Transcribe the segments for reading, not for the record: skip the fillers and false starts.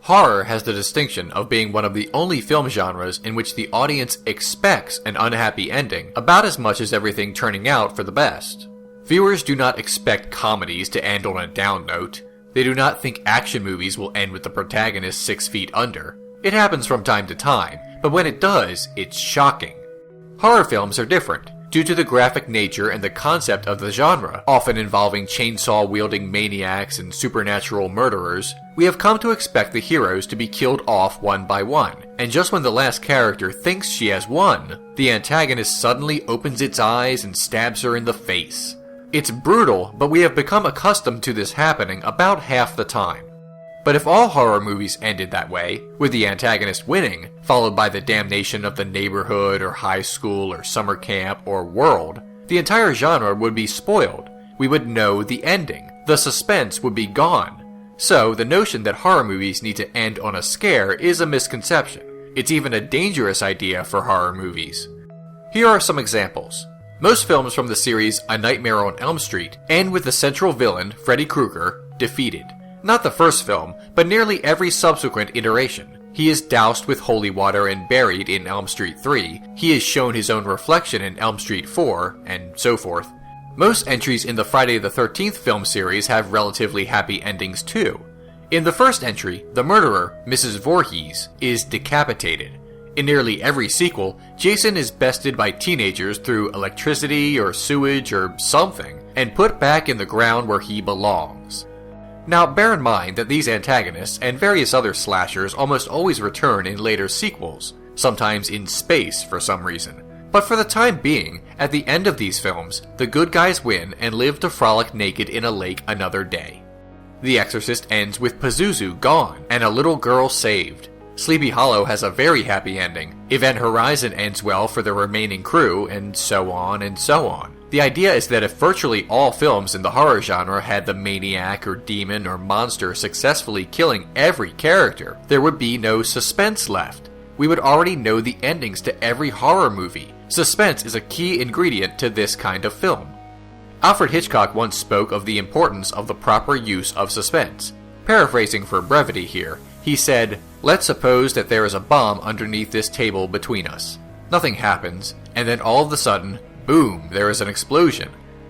Horror has the distinction of being one of the only film genres in which the audience expects an unhappy ending about as much as everything turning out for the best. Viewers do not expect comedies to end on a down note. They do not think action movies will end with the protagonist 6 feet under. It happens from time to time, but when it does, it's shocking. Horror films are different, due to the graphic nature and the concept of the genre, often involving chainsaw-wielding maniacs and supernatural murderers. We have come to expect the heroes to be killed off one by one, and just when the last character thinks she has won, the antagonist suddenly opens its eyes and stabs her in the face. It's brutal, but we have become accustomed to this happening about half the time. But if all horror movies ended that way, with the antagonist winning, followed by the damnation of the neighborhood or high school or summer camp or world, the entire genre would be spoiled. We would know the ending. The suspense would be gone. So, the notion that horror movies need to end on a scare is a misconception. It's even a dangerous idea for horror movies. Here are some examples. Most films from the series A Nightmare on Elm Street end with the central villain, Freddy Krueger, defeated. Not the first film, but nearly every subsequent iteration. He is doused with holy water and buried in Elm Street 3, he is shown his own reflection in Elm Street 4, and so forth. Most entries in the Friday the 13th film series have relatively happy endings too. In the first entry, the murderer, Mrs. Voorhees, is decapitated. In nearly every sequel, Jason is bested by teenagers through electricity or sewage or something, and put back in the ground where he belongs. Now, bear in mind that these antagonists and various other slashers almost always return in later sequels, sometimes in space for some reason. But for the time being, at the end of these films, the good guys win and live to frolic naked in a lake another day. The Exorcist ends with Pazuzu gone and a little girl saved. Sleepy Hollow has a very happy ending. Event Horizon ends well for the remaining crew, and so on and so on. The idea is that if virtually all films in the horror genre had the maniac or demon or monster successfully killing every character, there would be no suspense left. We would already know the endings to every horror movie. Suspense is a key ingredient to this kind of film. Alfred Hitchcock once spoke of the importance of the proper use of suspense. Paraphrasing for brevity here, he said, "Let's suppose that there is a bomb underneath this table between us. Nothing happens, and then all of a sudden, boom, there is an explosion.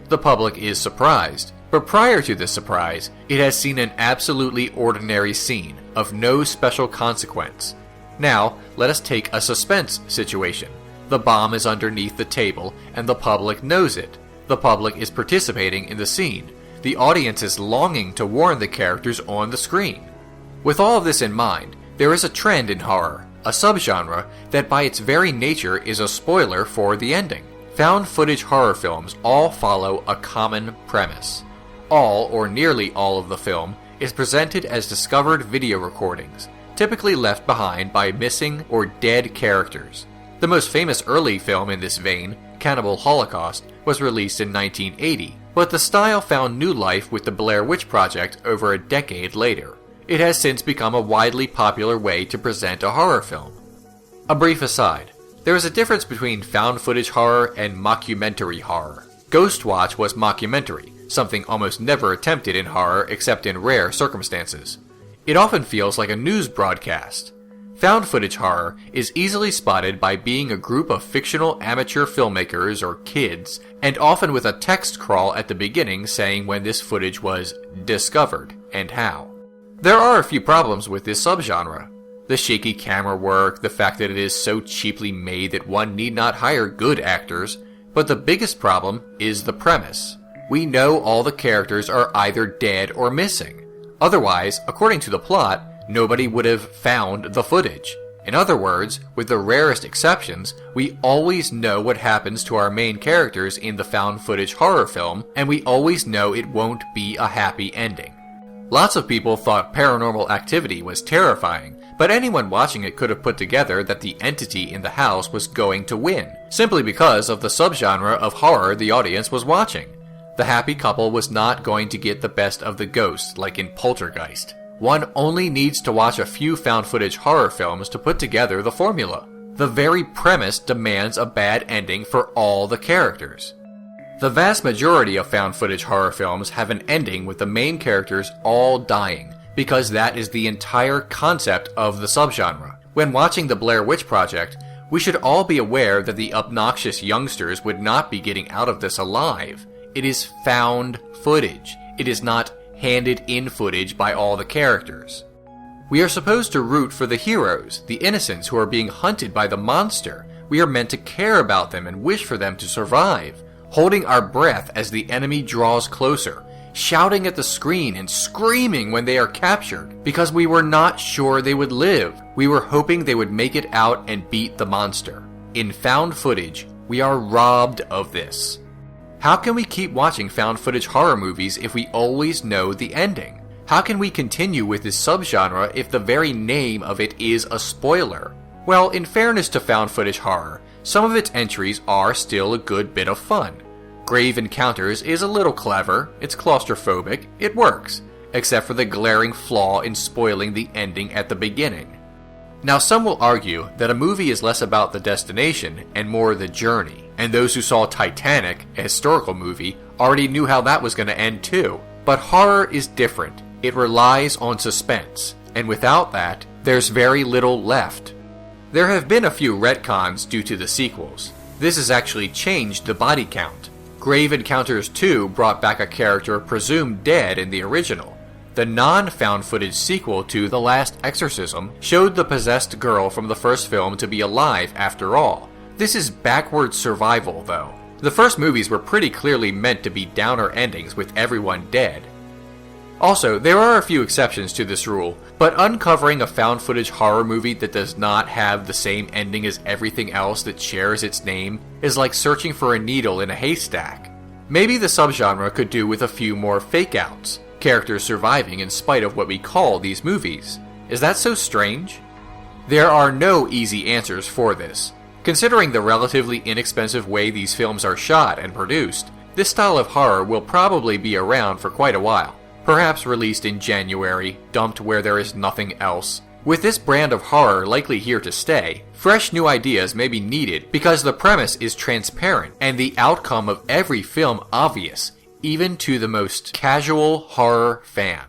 The public is surprised, but prior to this surprise, it has seen an absolutely ordinary scene, of no special consequence. Now, let us take a suspense situation. The bomb is underneath the table, and the public knows it. The public is participating in the scene. The audience is longing to warn the characters on the screen. With all of this in mind, there is a trend in horror, a subgenre that by its very nature is a spoiler for the ending. Found footage horror films all follow a common premise. All, or nearly all of the film, is presented as discovered video recordings, typically left behind by missing or dead characters. The most famous early film in this vein, Cannibal Holocaust, was released in 1980, but the style found new life with the Blair Witch Project over a decade later. It has since become a widely popular way to present a horror film. A brief aside. There is a difference between found footage horror and mockumentary horror. Ghostwatch was mockumentary, something almost never attempted in horror except in rare circumstances. It often feels like a news broadcast. Found footage horror is easily spotted by being a group of fictional amateur filmmakers or kids, and often with a text crawl at the beginning saying when this footage was discovered and how. There are a few problems with this subgenre. The shaky camera work, the fact that it is so cheaply made that one need not hire good actors, but the biggest problem is the premise. We know all the characters are either dead or missing. Otherwise, according to the plot, nobody would have found the footage. In other words, with the rarest exceptions, we always know what happens to our main characters in the found footage horror film, and we always know it won't be a happy ending. Lots of people thought Paranormal Activity was terrifying, but anyone watching it could have put together that the entity in the house was going to win, simply because of the subgenre of horror the audience was watching. The happy couple was not going to get the best of the ghosts like in Poltergeist. One only needs to watch a few found footage horror films to put together the formula. The very premise demands a bad ending for all the characters. The vast majority of found footage horror films have an ending with the main characters all dying, because that is the entire concept of the subgenre. When watching the Blair Witch Project, we should all be aware that the obnoxious youngsters would not be getting out of this alive. It is found footage. It is not handed-in footage by all the characters. We are supposed to root for the heroes, the innocents who are being hunted by the monster. We are meant to care about them and wish for them to survive, holding our breath as the enemy draws closer, shouting at the screen and screaming when they are captured, because we were not sure they would live. We were hoping they would make it out and beat the monster. In found footage, we are robbed of this. How can we keep watching found footage horror movies if we always know the ending? How can we continue with this subgenre if the very name of it is a spoiler? Well, in fairness to found footage horror, some of its entries are still a good bit of fun. Grave Encounters is a little clever, it's claustrophobic, it works, except for the glaring flaw in spoiling the ending at the beginning. Now some will argue that a movie is less about the destination and more the journey, and those who saw Titanic, a historical movie, already knew how that was going to end too. But horror is different. It relies on suspense, and without that, there's very little left. There have been a few retcons due to the sequels. This has actually changed the body count. Grave Encounters 2 brought back a character presumed dead in the original. The non-found footage sequel to The Last Exorcism showed the possessed girl from the first film to be alive after all. This is backward survival, though. The first movies were pretty clearly meant to be downer endings with everyone dead. Also, there are a few exceptions to this rule, but uncovering a found footage horror movie that does not have the same ending as everything else that shares its name is like searching for a needle in a haystack. Maybe the subgenre could do with a few more fake-outs, characters surviving in spite of what we call these movies. Is that so strange? There are no easy answers for this. Considering the relatively inexpensive way these films are shot and produced, this style of horror will probably be around for quite a while. Perhaps released in January, dumped where there is nothing else. With this brand of horror likely here to stay, fresh new ideas may be needed because the premise is transparent and the outcome of every film obvious, even to the most casual horror fan.